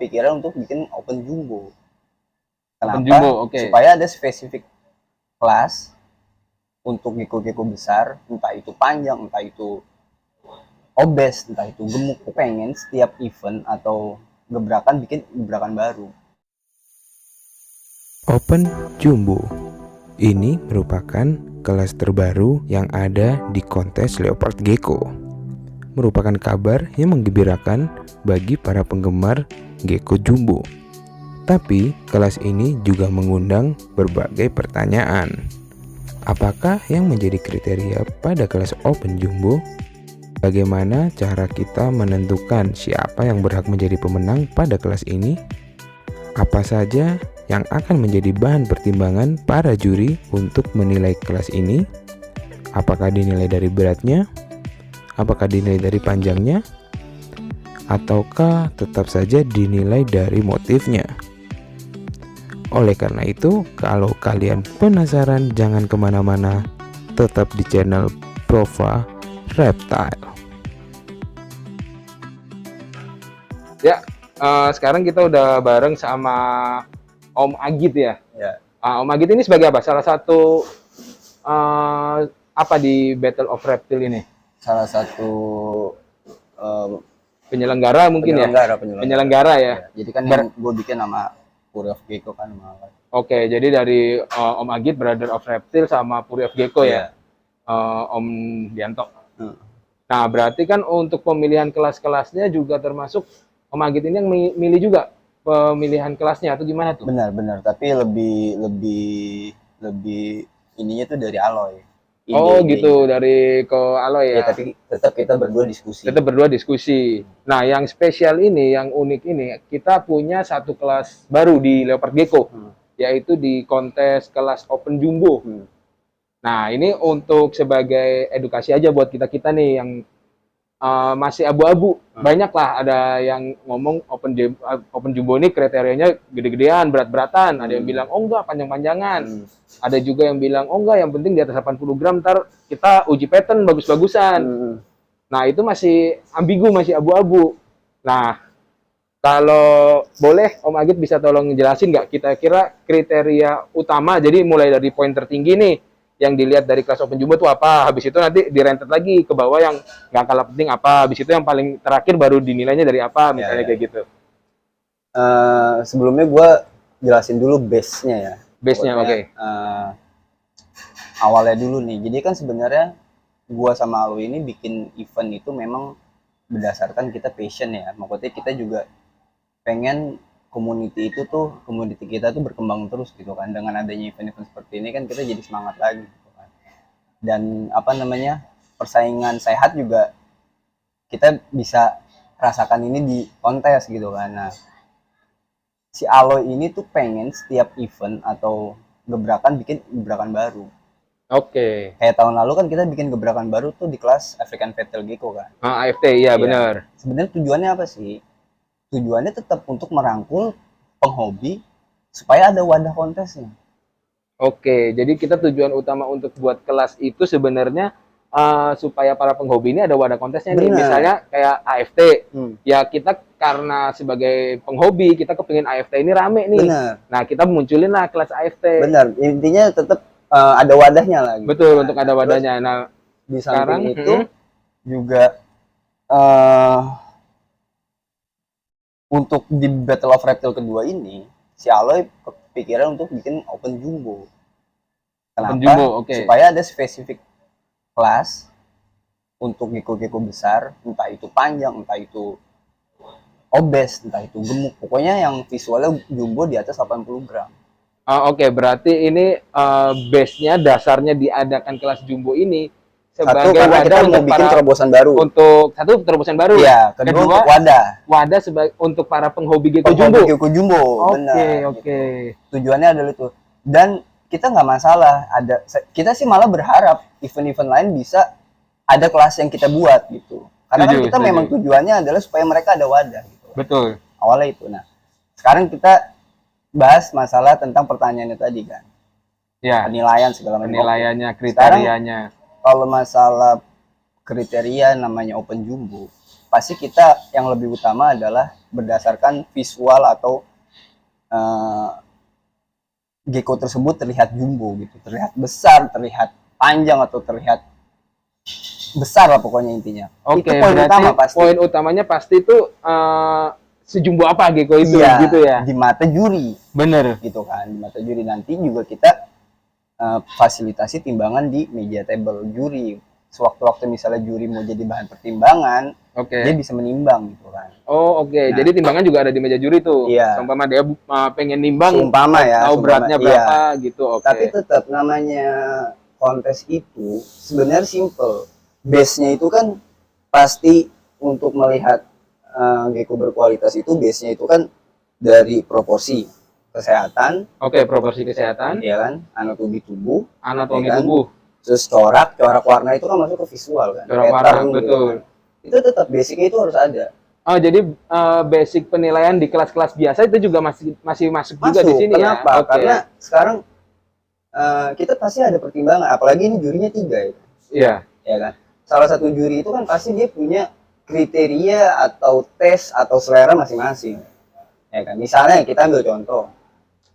kepikiran untuk bikin open jumbo. Kenapa? Open jumbo, oke. Supaya ada spesifik kelas untuk gecko-gecko besar, entah itu panjang, entah itu obes, entah itu gemuk. Aku pengen setiap event atau gebrakan bikin gebrakan baru. Open Jumbo ini merupakan kelas terbaru yang ada di kontes Leopard Gecko. Merupakan kabar yang menggembirakan bagi para penggemar gecko jumbo. Tapi kelas ini juga mengundang berbagai pertanyaan. Apakah yang menjadi kriteria pada kelas Open Jumbo? Bagaimana cara kita menentukan siapa yang berhak menjadi pemenang pada kelas ini? Apa saja yang akan menjadi bahan pertimbangan para juri untuk menilai kelas ini? Apakah dinilai dari beratnya? Apakah dinilai dari panjangnya? Ataukah tetap saja dinilai dari motifnya? Oleh karena itu, kalau kalian penasaran, jangan kemana-mana, tetap di channel Prova Reptile. Ya, sekarang kita udah bareng sama Om Agit ya. Ya. Om Agit ini sebagai apa? Salah satu apa di Battle of Reptile ini? Salah satu Penyelenggara mungkin penyelenggara ya. Jadi kan yang gue bikin nama Fury of Gecko kan malah. Oke, jadi dari Om Agit, Brother of Reptile sama Fury of Gecko ya. Om Dianto. Nah, berarti kan untuk pemilihan kelas-kelasnya juga termasuk Om Agit ini yang milih juga pemilihan kelasnya atau gimana tuh? Benar, tapi lebih ininya tuh dari Aloy. Gitu, dari ke Aloy ya. Tapi tetap kita berdua diskusi. Nah, yang spesial ini, yang unik ini, kita punya satu kelas baru di Leopard Gecko, yaitu di kontes kelas Open Jumbo. Nah, ini untuk sebagai edukasi aja buat kita nih yang masih abu-abu. Banyak lah ada yang ngomong Open Jumbo ini kriterianya gede-gedean, berat-beratan. Ada yang bilang, oh enggak, panjang-panjangan. Ada juga yang bilang, oh enggak, yang penting di atas 80 gram, ntar kita uji pattern bagus-bagusan. Nah, itu masih ambigu, masih abu-abu. Nah, kalau boleh Om Agit bisa tolong jelasin nggak kita kira kriteria utama, jadi mulai dari poin tertinggi nih, yang dilihat dari kelas Open Jumbo itu apa, habis itu nanti direntet lagi ke bawah yang nggak kalah penting apa, habis itu yang paling terakhir baru dinilainya dari apa, misalnya kayak gitu. Sebelumnya gue jelasin dulu base-nya ya. Base-nya, oke. Awalnya dulu nih, jadi kan sebenarnya gue sama Aloy ini bikin event itu memang berdasarkan kita passion ya, maksudnya kita juga pengen community kita tuh berkembang terus gitu kan. Dengan adanya event-event seperti ini kan kita jadi semangat lagi gitu kan. Dan persaingan sehat juga kita bisa rasakan ini di kontes gitu kan. Nah, si Aloy ini tuh pengen setiap event atau gebrakan bikin gebrakan baru. Oke. Kayak tahun lalu kan kita bikin gebrakan baru tuh di kelas African Fatal Gecko kan. AFT, iya benar. Sebenarnya tujuannya apa sih? Tujuannya tetap untuk merangkul penghobi supaya ada wadah kontesnya. Oke, jadi kita tujuan utama untuk buat kelas itu sebenarnya supaya para penghobi ini ada wadah kontesnya nih. Misalnya kayak AFT, ya kita karena sebagai penghobi kita kepingin AFT ini rame nih. Nah, kita munculin lah kelas AFT. Benar, intinya tetap ada wadahnya lah. Gitu. Betul, untuk ada wadahnya. Nah, di samping itu juga untuk di Battle of Reptile kedua ini, si Aloy kepikiran untuk bikin Open Jumbo. Kenapa? Open Jumbo, oke. Supaya ada spesifik kelas untuk gecko-gecko besar, entah itu panjang, entah itu obes, entah itu gemuk. Pokoknya yang visualnya jumbo di atas 80 gram. Oke, berarti ini base-nya, dasarnya diadakan kelas jumbo ini sebagai wadah kita mau bikin terobosan baru. Untuk terobosan baru. Iya, kedua untuk wadah sebagai untuk para penghobi gecko jumbo. Oke. Tujuannya adalah itu. Dan kita nggak masalah kita sih malah berharap event-event lain bisa ada kelas yang kita buat gitu. Karena kan kita memang tujuannya adalah supaya mereka ada wadah gitu. Betul. Awalnya itu. Nah, sekarang kita bahas masalah tentang pertanyaannya tadi kan. Ya. Penilaian segala macam. Penilaiannya, kriterianya. Kalau masalah kriteria namanya Open Jumbo, pasti kita yang lebih utama adalah berdasarkan visual atau gecko tersebut terlihat jumbo gitu, terlihat besar, terlihat panjang, atau terlihat besar lah pokoknya intinya. Oke, Itu poin berarti utama pasti. poin utamanya pasti itu sejumbo apa gecko itu Iya, gitu ya. di mata juri Bener. gitu kan. Di mata juri nanti juga kita fasilitasi timbangan di meja table juri. Sewaktu-waktu misalnya juri mau jadi bahan pertimbangan, Oke. dia bisa menimbang gitu kan. Oh, oke. Nah. Jadi timbangan juga ada di meja juri tuh. Iya. Seumpama dia pengen nimbang, Seumpama ya, tahu seumpama, beratnya iya. berapa gitu. Oke. Tapi tetap namanya kontes itu sebenarnya simple. Base-nya itu kan pasti untuk melihat gecko berkualitas itu base-nya itu kan dari proporsi kesehatan, Oke, proporsi kesehatan, ya kan, anatomi tubuh, anatomi ya kan? tubuh, terus corak warna itu kan masuk ke visual kan, corak warna, pattern gitu betul. kan. Itu tetap basicnya itu harus ada. Oh, jadi basic penilaian di kelas-kelas biasa itu juga masih masuk juga di sini ya. Kenapa? Oke. Karena sekarang kita pasti ada pertimbangan, apalagi ini jurinya 3 ya. Iya. Ya kan. Salah satu juri itu kan pasti dia punya kriteria atau tes atau selera masing-masing. Ya kan. Misalnya kita ambil contoh,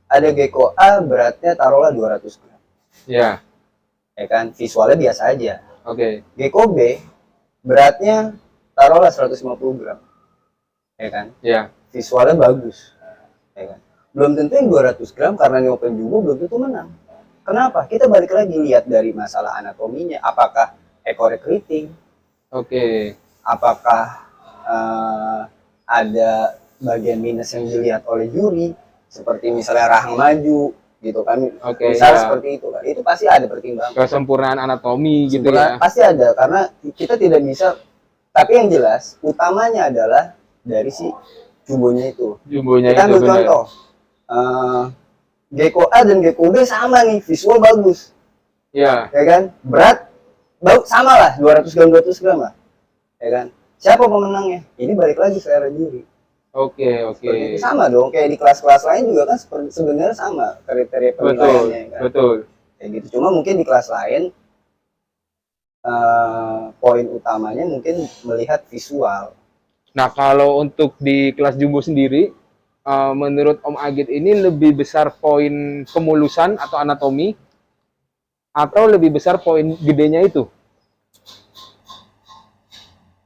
ada gecko A beratnya taruhlah 200 gram. Iya. Ya kan, visualnya biasa aja. Oke. Gecko B beratnya taruhlah 150 gram. Ya kan, Iya. visualnya bagus. Ya kan. Belum tentu yang 200 gram karena ini open jumbo belum tentu menang. Kenapa? Kita balik lagi lihat dari masalah anatominya, apakah ekornya keriting, Oke. apakah ada bagian minus yang dilihat oleh juri, seperti misalnya rahang maju, gitu kan, Oke, misalnya ya. seperti itu kan, itu pasti ada pertimbangan. Kesempurnaan anatomi gitu Sebenarnya ya. pasti ada, karena kita tidak bisa, tapi yang jelas utamanya adalah dari si jumbonya itu. Jumbonya Kita itu ambil benar. contoh, gecko A dan gecko B sama nih, visual bagus, Iya. ya kan, berat sama lah, 200 gram lah, ya kan. Siapa pemenangnya? Ini balik lagi selera juri. Oke, oke. Seperti itu. Sama dong, kayak di kelas-kelas lain juga kan sebenarnya sama kriteria Betul, penilaiannya kan. betul. Kayak gitu. Cuma mungkin di kelas lain poin utamanya mungkin melihat visual. Nah, kalau untuk di kelas jumbo sendiri, menurut Om Agit ini lebih besar poin kemulusan atau anatomi, atau lebih besar poin gedenya itu?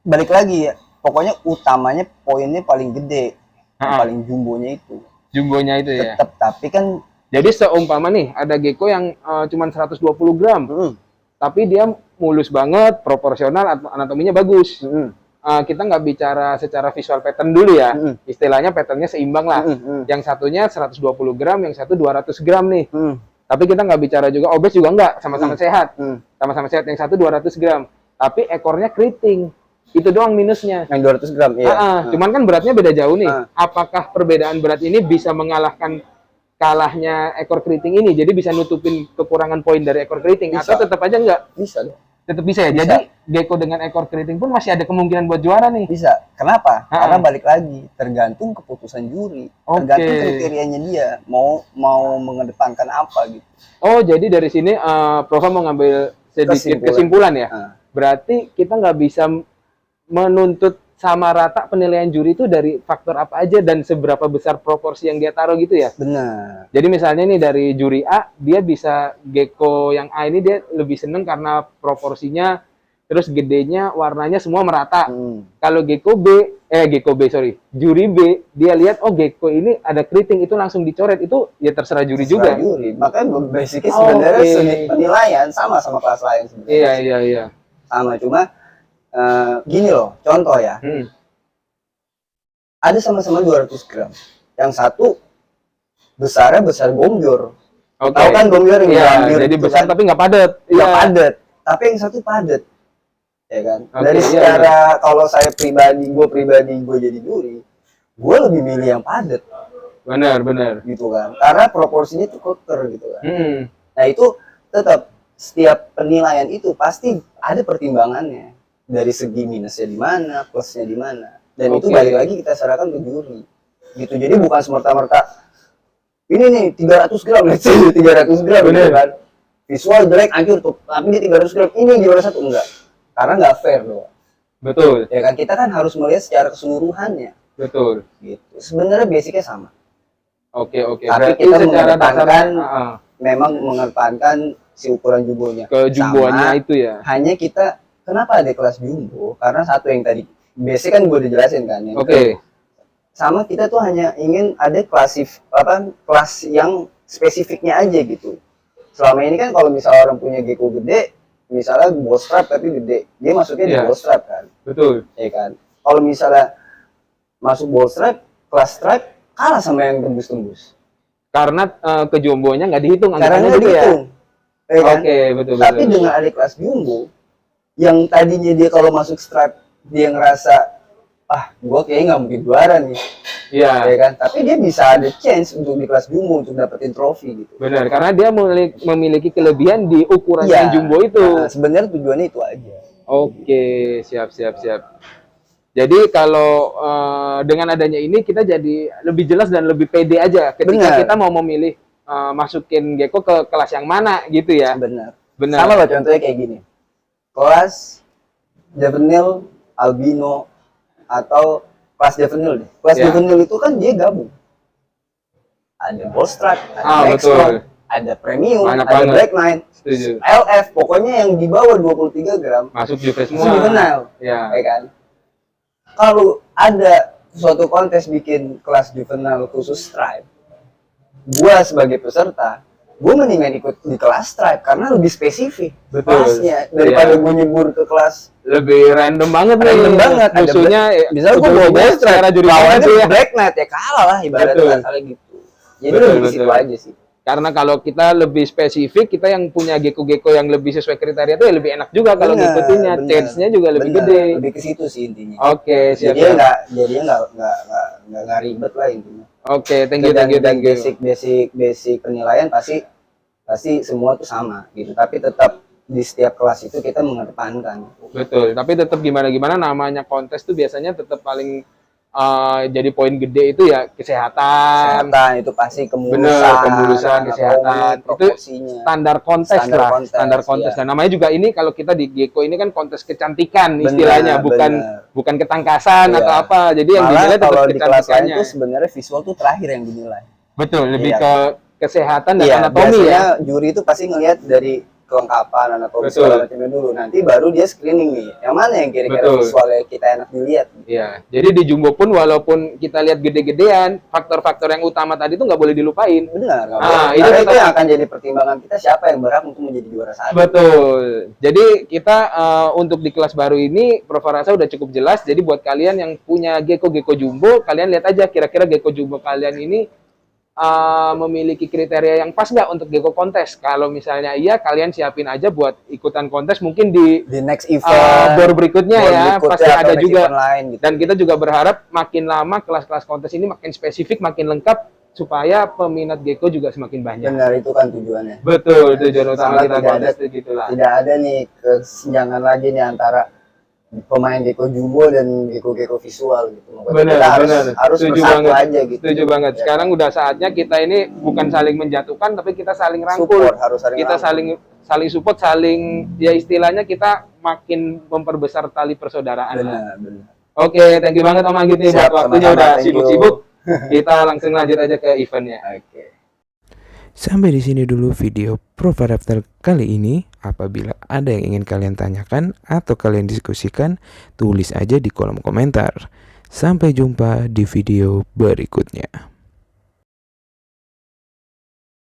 Balik lagi ya, pokoknya utamanya poinnya paling gede, yang Ha-ha. paling jumbonya itu. Jumbonya itu ya. Tetap, tapi kan Jadi seumpama nih, ada gecko yang cuma 120 gram, tapi dia mulus banget, proporsional, anatominya bagus. Kita nggak bicara secara visual pattern dulu ya. Istilahnya patternnya seimbang lah. Yang satunya 120 gram, yang satu 200 gram nih. Tapi kita nggak bicara juga obes juga nggak, sama-sama sehat. Sama-sama sehat, yang satu 200 gram. Tapi ekornya keriting. Itu doang minusnya. yang 200 gram, iya. Cuman kan beratnya beda jauh nih. Ah. Apakah perbedaan berat ini bisa mengalahkan kalahnya ekor keriting ini? Jadi bisa nutupin kekurangan poin dari ekor keriting? Bisa. Atau tetap aja nggak? Bisa dong. Tetap bisa ya? Bisa. Jadi gecko dengan ekor keriting pun masih ada kemungkinan buat juara nih? Bisa. Kenapa? Ha-ha. Karena balik lagi, tergantung keputusan juri. Oke. Tergantung kriterianya dia, mau mengedepankan apa gitu. Oh, jadi dari sini Prof mau ngambil sedikit kesimpulan ya? Ah. Berarti kita nggak bisa menuntut sama rata penilaian juri itu dari faktor apa aja dan seberapa besar proporsi yang dia taruh gitu ya? Benar. Jadi misalnya nih dari juri A, dia bisa gecko yang A ini dia lebih seneng karena proporsinya, terus gedenya, warnanya semua merata. Kalau gecko B, juri B, dia lihat oh gecko ini ada keriting, itu langsung dicoret, itu ya terserah juri juga. Juri. Makanya basicnya sebenarnya Oke. seni penilaian sama kelas lain sebenarnya. Iya. Sama, cuma gini loh, contoh ya. Ada sama-sama 200 gram. Yang satu besarnya besar gombior. Oke. Tahu kan gombior yang Iya, gambir jadi itu besar kan? tapi nggak padat. Nggak Iya. padat. Tapi yang satu padat. Ya kan? Oke, Dari iya, secara kalau saya pribadi, gue jadi juri, gue lebih milih yang padat Benar. gitu kan. Karena proporsinya tuh keker gitu kan. Nah, itu tetap setiap penilaian itu pasti ada pertimbangannya. Dari segi minusnya di mana, plusnya di mana. Dan itu Oke. balik lagi kita serahkan ke juri. Gitu. Jadi bukan semerta-merta ini nih 300 gram, let's say 300 gram gitu Bener. kan. Visual jelek hancur tuh, tapi dia 300 gram, ini juara satu enggak. Karena nggak fair dong. Betul. Ya kan, kita kan harus melihat secara keseluruhannya. Betul. gitu. Sebenarnya basicnya sama. Oke. Tapi Berarti kita secara dasar mengedepankan memang mengedepankan si ukuran jumbonya. ke jumboannya Sama, itu ya. hanya kita kenapa ada kelas jumbo? Karena satu yang tadi basic kan gue udah jelasin kan. Yang Oke. sama kita tuh hanya ingin ada kelas yang spesifiknya aja gitu. Selama ini kan kalau misalnya orang punya gecko gede, misalnya ball strap tapi gede, dia masuknya di Iya. ball strap kan, Betul. ya kan. Kalau misalnya masuk ball strap, kelas strap kalah sama yang tembus-tembus. Karena ke jumbonya nggak dihitung Karena anggapannya nggak gitu ya. dihitung, ya kan? Oke, betul. Tapi dengan ada kelas jumbo, yang tadinya dia kalau masuk strap dia ngerasa gua kayaknya nggak mungkin juara nih, Iya. ya kan? Tapi dia bisa ada chance untuk di kelas jumbo untuk dapetin trofi gitu. Benar, karena dia memiliki kelebihan di ukuran Iya. yang jumbo itu. Nah, sebenarnya tujuannya itu aja. Oke, siap. Jadi kalau dengan adanya ini kita jadi lebih jelas dan lebih pede aja ketika Benar. kita mau memilih masukin gecko ke kelas yang mana gitu ya. Benar. Benar. Sama loh contohnya kayak gini. Kelas juvenile albino atau kelas juvenile deh. Kelas Ya. juvenile itu kan dia gabung. Ada ball strap, ada black betul. strap, ada premium, Banyak ada banget. black knight, Setuju. LF, pokoknya yang di bawah 23 gram Masuk juve itu semua. juvenile, Ya. ya kan? Kalau ada suatu kontes bikin kelas juvenile khusus stripe, gua sebagai peserta, gua mendingan ikut di kelas stripe karena lebih spesifik Betul. kelasnya daripada Iya. gua nyebur ke kelas Lebih random banget nih. random banget. Ada Musuhnya misalnya gua bawa ujung-ujungnya ball stripe, secara juri lawannya tuh ya. black knight ya kalah lah ibaratnya Betul. kasarannya gitu. Jadi Betul, lebih di situ betul. aja sih. Karena kalau kita lebih spesifik, kita yang punya gecko-gecko yang lebih sesuai kriteria itu ya lebih enak juga kalau Bener, ngikutinnya. bener. Chance-nya juga lebih Bener, gede. lebih ke situ sih intinya. Oke, siap. Jadinya nggak ribet lah intinya. Oke, thank you. Dan basic penilaian pasti semua tuh sama gitu. Tapi tetap di setiap kelas itu kita mengedepankan. Betul, tapi tetap gimana namanya kontes tuh biasanya tetap paling jadi poin gede itu ya kesehatan. Kesehatan itu pasti kemulusan. Bener, kemulusan, kesehatan. Itu proporsinya. standar kontes Standar lah, kontes, standar kontes. iya. Dan namanya juga ini kalau kita di gecko ini kan kontes kecantikan Bener, istilahnya, bener. bukan ketangkasan Iya. atau apa. Jadi yang Malah dinilai tetap kalau di kelas lain kecantikannya. tuh sebenarnya visual tuh terakhir yang dinilai. Betul, lebih Iya. ke kesehatan dan Iya, anatomi biasanya ya. juri itu pasti ngelihat dari kelengkapan anatomi Betul. segala macamnya dulu. Nanti baru dia screening nih. Yang mana yang kira-kira Betul. visualnya kita enak dilihat. Iya, jadi di jumbo pun walaupun kita lihat gede-gedean, faktor-faktor yang utama tadi tuh nggak boleh dilupain. Benar, nggak Ah, boleh. itu Karena tetap- itu yang akan jadi pertimbangan kita siapa yang berhak untuk menjadi juara satu. Betul. Jadi kita untuk di kelas baru ini, Prof rasa udah cukup jelas. Jadi buat kalian yang punya gecko jumbo, kalian lihat aja kira-kira gecko jumbo kalian ini memiliki kriteria yang pas nggak untuk gecko kontes. Kalau misalnya iya, kalian siapin aja buat ikutan kontes mungkin di Di next event, bor berikutnya bor ya, berikutnya pasti atau ada next juga. event lain gitu. Dan kita juga berharap makin lama kelas-kelas kontes ini makin spesifik, makin lengkap supaya peminat gecko juga semakin banyak. Benar, itu kan tujuannya. Betul, tujuan utama Sama kita tidak kontes ada- itu gitulah. Tidak ada nih kesenjangan lagi nih antara pemain gecko jumbo dan gecko visual gitu. Benar, Kita benar. harus Setuju bersatu banget. aja gitu. Setuju banget. Ya. Sekarang udah saatnya kita ini bukan saling menjatuhkan, tapi kita saling rangkul. Support, harus saling Kita rangkul. saling support, saling ya istilahnya kita makin memperbesar tali persaudaraan. Benar, benar. Oke, thank you banget Om Anggit nih buat Siap, waktunya sama-sama, udah thank you. sibuk-sibuk. Kita langsung lanjut aja ke eventnya. Oke. Sampai di sini dulu video Prof Raptor kali ini. Apabila ada yang ingin kalian tanyakan atau kalian diskusikan, tulis aja di kolom komentar. Sampai jumpa di video berikutnya.